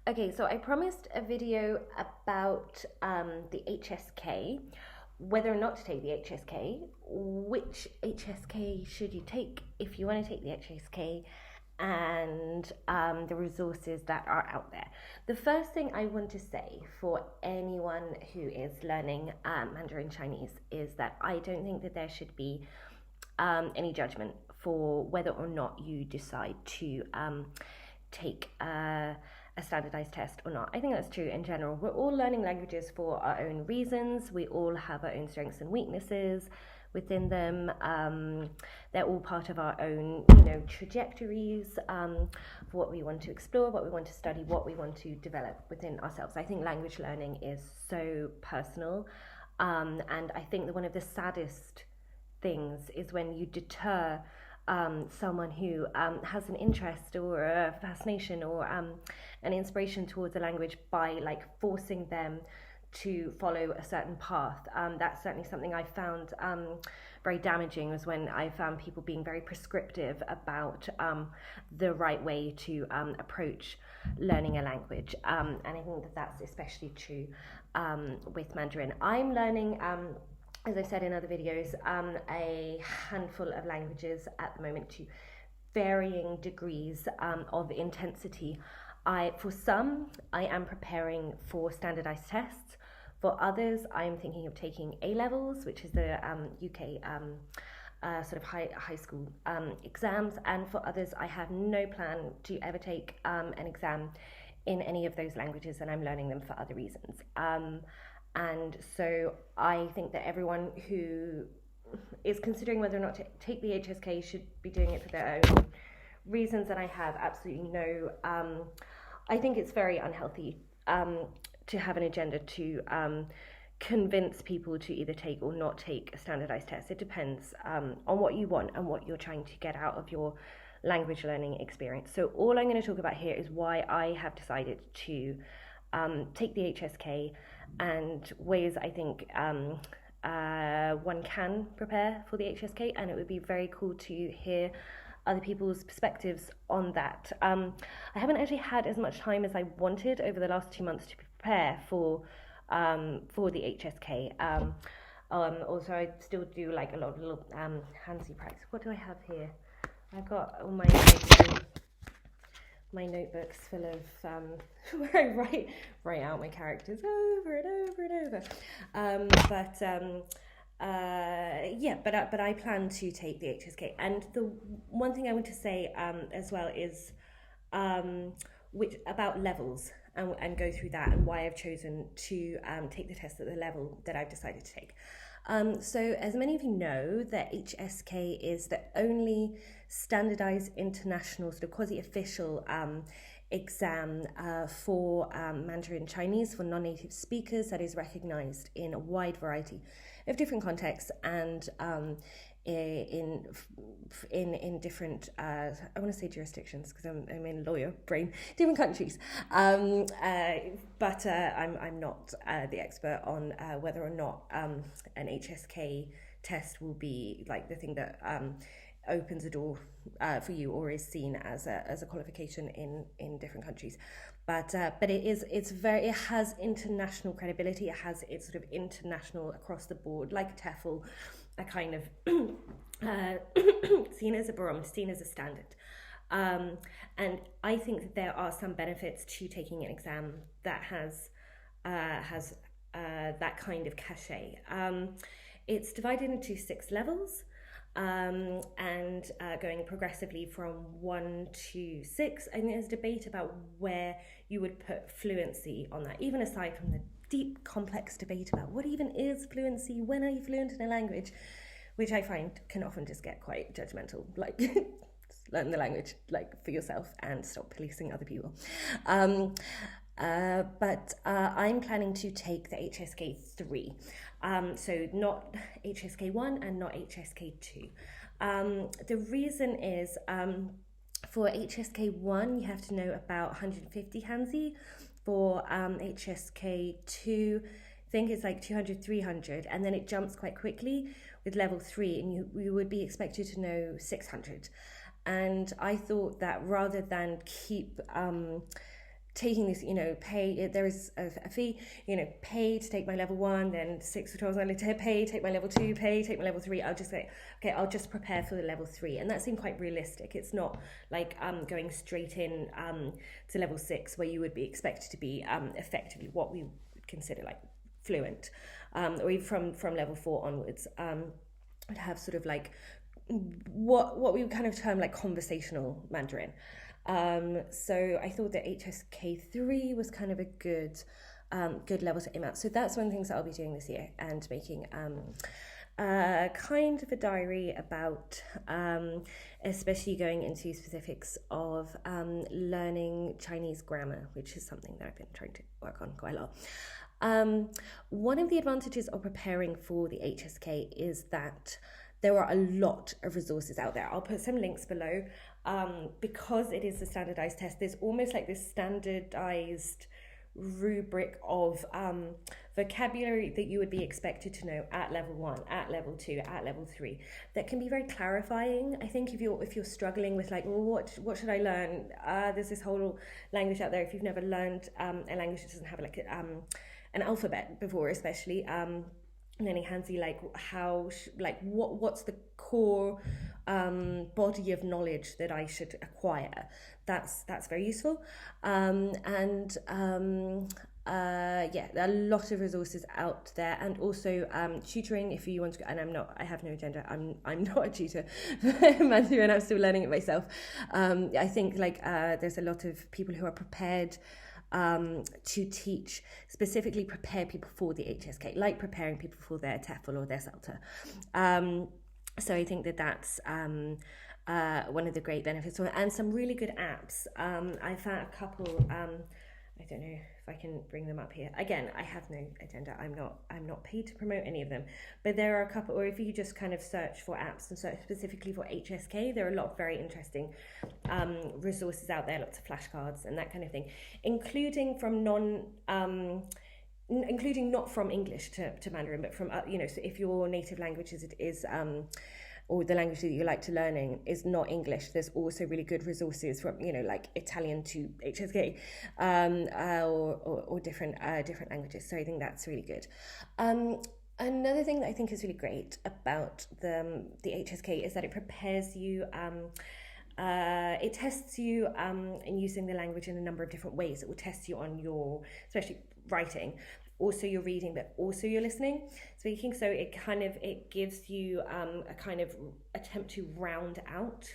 Okay, so I promised a video about the HSK, whether or not to take the HSK, which HSK should you take if you want to take the HSK, and the resources that are out there. The first thing I want to say for anyone who is learning Mandarin Chinese is that I don't think that there should be any judgment for whether or not you decide to take a standardized test or not. I think that's true in general. We're all learning languages for our own reasons. We all have our own strengths and weaknesses within them. They're all part of our own, trajectories for what we want to explore, what we want to study, what we want to develop within ourselves. I think language learning is so personal, and I think that one of the saddest things is when you deter someone who has an interest or a fascination or an inspiration towards a language by like forcing them to follow a certain path. That's certainly something I found very damaging, was when I found people being very prescriptive about the right way to approach learning a language. And I think that that's especially true with Mandarin. I'm learning as I said in other videos, a handful of languages at the moment to varying degrees of intensity. For some, I am preparing for standardized tests. For others, I'm thinking of taking A levels, which is the UK sort of high school exams. And for others, I have no plan to ever take an exam in any of those languages, and I'm learning them for other reasons. And so I think that everyone who is considering whether or not to take the HSK should be doing it for their own reasons. And I have absolutely no, I think it's very unhealthy to have an agenda to convince people to either take or not take a standardized test. It depends on what you want and what you're trying to get out of your language learning experience. So all I'm going to talk about here is why I have decided to take the HSK, and ways I think one can prepare for the HSK, and it would be very cool to hear other people's perspectives on that. I haven't actually had as much time as I wanted over the last 2 months to prepare for the HSK. Also, I still do like a lot of little handsy practice. What do I have here? I've got all my notebooks full of where I write out my characters over and over and over. But I plan to take the HSK. And the one thing I want to say as well is which about levels, and go through that and why I've chosen to take the test at the level that I've decided to take. So as many of you know, the HSK is the only standardized international sort of quasi-official exam for Mandarin Chinese for non-native speakers that is recognized in a wide variety of different contexts and in different I want to say jurisdictions because I'm in lawyer brain, different countries, but I'm not the expert on whether or not an HSK test will be like the thing that opens a door for you or is seen as a qualification in different countries. But it has international credibility. It has it's sort of international across the board, like a TEFL, a kind of seen as a barometer, seen as a standard. And I think that there are some benefits to taking an exam that has that kind of cachet. It's divided into 6 levels. And going progressively from 1 to 6. I think there's debate about where you would put fluency on that, even aside from the deep, complex debate about what even is fluency, when are you fluent in a language, which I find can often just get quite judgmental, like learn the language like for yourself and stop policing other people. But I'm planning to take the HSK 3. So not HSK 1 and not HSK 2. The reason is for HSK 1, you have to know about 150 Hanzi. For HSK 2, I think it's like 200, 300, and then it jumps quite quickly with level 3, and you would be expected to know 600. And I thought that rather than keep taking this, pay, there is a fee, pay to take my level 1, then 6 or 12 months later, pay, take my level 2, pay, take my level 3. I'll just say, okay, I'll just prepare for the level 3. And that seemed quite realistic. It's not like going straight in to level 6 where you would be expected to be effectively what we would consider like fluent, or even from level 4 onwards, would have sort of like what we would kind of term like conversational Mandarin. So I thought that HSK 3 was kind of a good level to aim at. So that's one of the things that I'll be doing this year, and making kind of a diary about, especially going into specifics of learning Chinese grammar, which is something that I've been trying to work on quite a lot. One of the advantages of preparing for the HSK is that there are a lot of resources out there. I'll put some links below. Because it is a standardized test, there's almost like this standardized rubric of vocabulary that you would be expected to know at level 1, at level 2, at level 3, that can be very clarifying. I think if you're struggling with like, well, what should I learn? There's this whole language out there. If you've never learned a language that doesn't have like an alphabet before, especially learning Hanzi, like what's the core body of knowledge that I should acquire. That's very useful. Yeah, there are a lot of resources out there, and also tutoring if you want to. And I have no agenda. I'm not a tutor, Mandarin. I'm still learning it myself. I think like there's a lot of people who are prepared to teach, specifically prepare people for the HSK, like preparing people for their TEFL or their CELTA. So I think that's one of the great benefits, and some really good apps. I found a couple. I don't know if I can bring them up here. Again, I have no agenda. I'm not paid to promote any of them. But there are a couple, or if you just kind of search for apps and search specifically for HSK, there are a lot of very interesting resources out there, lots of flashcards and that kind of thing, including not from English to Mandarin, but from so if your native language is or the language that you like to learning is not English, there's also really good resources from like Italian to HSK, or different languages. So I think that's really good. Another thing that I think is really great about the HSK is that it prepares you. It tests you in using the language in a number of different ways. It will test you on your, especially writing, also your reading, but also your listening, speaking. So it gives you a kind of attempt to round out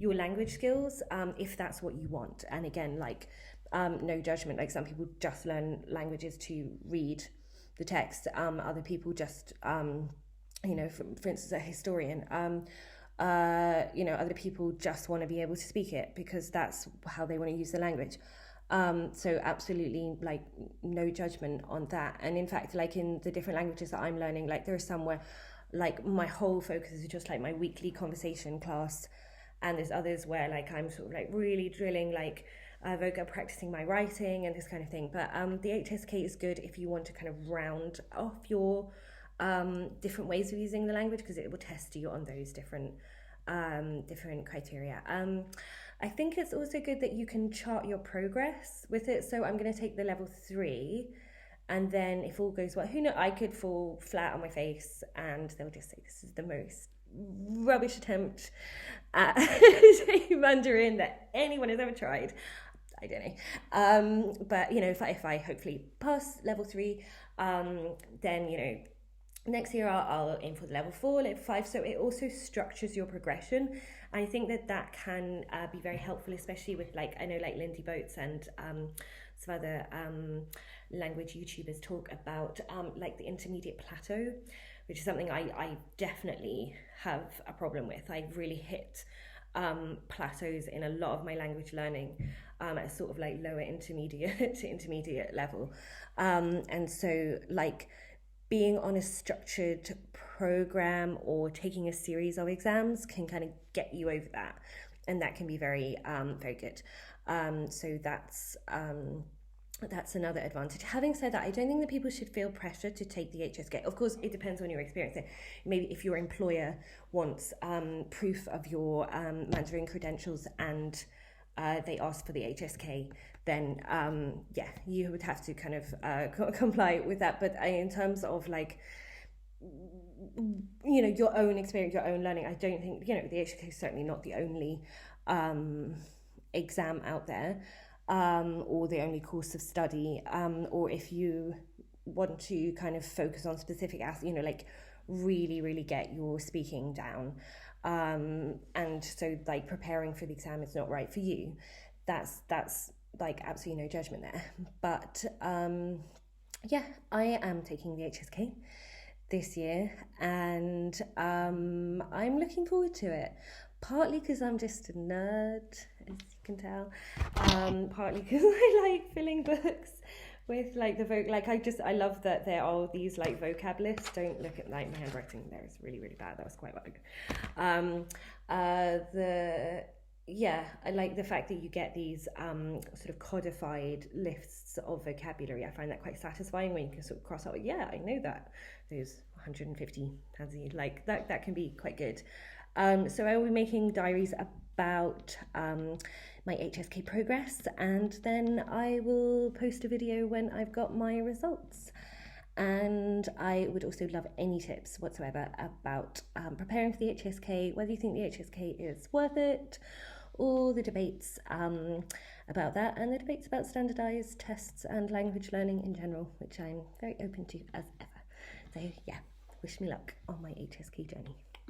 your language skills, if that's what you want. And again, like no judgment. Like some people just learn languages to read the text. Other people just, for instance, a historian. Other people just want to be able to speak it because that's how they want to use the language. So absolutely, like, no judgment on that. And in fact, like in the different languages that I'm learning, like there are some where like my whole focus is just like my weekly conversation class, and there's others where like I'm sort of like really drilling like vocab, practicing my writing and this kind of thing. But the HSK is good if you want to kind of round off your different ways of using the language, because it will test you on those different criteria. I think it's also good that you can chart your progress with it. So I'm going to take the level 3, and then if all goes well, who knows, I could fall flat on my face and they'll just say this is the most rubbish attempt at Mandarin that anyone has ever tried. I don't know. But if I hopefully pass level 3, then next year I'll aim for the level 4, level 5. So it also structures your progression. I think that can be very helpful, especially with I know Lindsay Boats and some other language YouTubers talk about the intermediate plateau, which is something I definitely have a problem with. I've really hit plateaus in a lot of my language learning at sort of lower intermediate to intermediate level. And so being on a structured program or taking a series of exams can kind of get you over that, and that can be very very good. So that's another advantage. Having said that, I don't think that people should feel pressure to take the HSK. Of course, it depends on your experience. Maybe if your employer wants proof of your Mandarin credentials and they ask for the HSK, then yeah, you would have to kind of comply with that. But in terms of like, you know, your own experience, your own learning, I don't think, you know, the HSK is certainly not the only exam out there, or the only course of study, or if you want to kind of focus on specific aspects, you know, like really get your speaking down, and so like preparing for the exam is not right for you, that's like absolutely no judgment there. But yeah, I am taking the HSK this year, and I'm looking forward to it. Partly because I'm just a nerd, as you can tell. Partly because I like filling books with like the like I love that there are these like vocab lists. Don't look at like my handwriting there, it's really bad. That was quite bad. Yeah, I like the fact that you get these sort of codified lists of vocabulary. I find that quite satisfying when you can sort of cross out, yeah, I know that. Those 150 Tanzi, like that can be quite good. So I will be making diaries about my HSK progress, and then I will post a video when I've got my results. And I would also love any tips whatsoever about preparing for the HSK, whether you think the HSK is worth it, or the debates about that, and the debates about standardised tests and language learning in general, which I'm very open to as ever. So yeah, wish me luck on my HSK journey.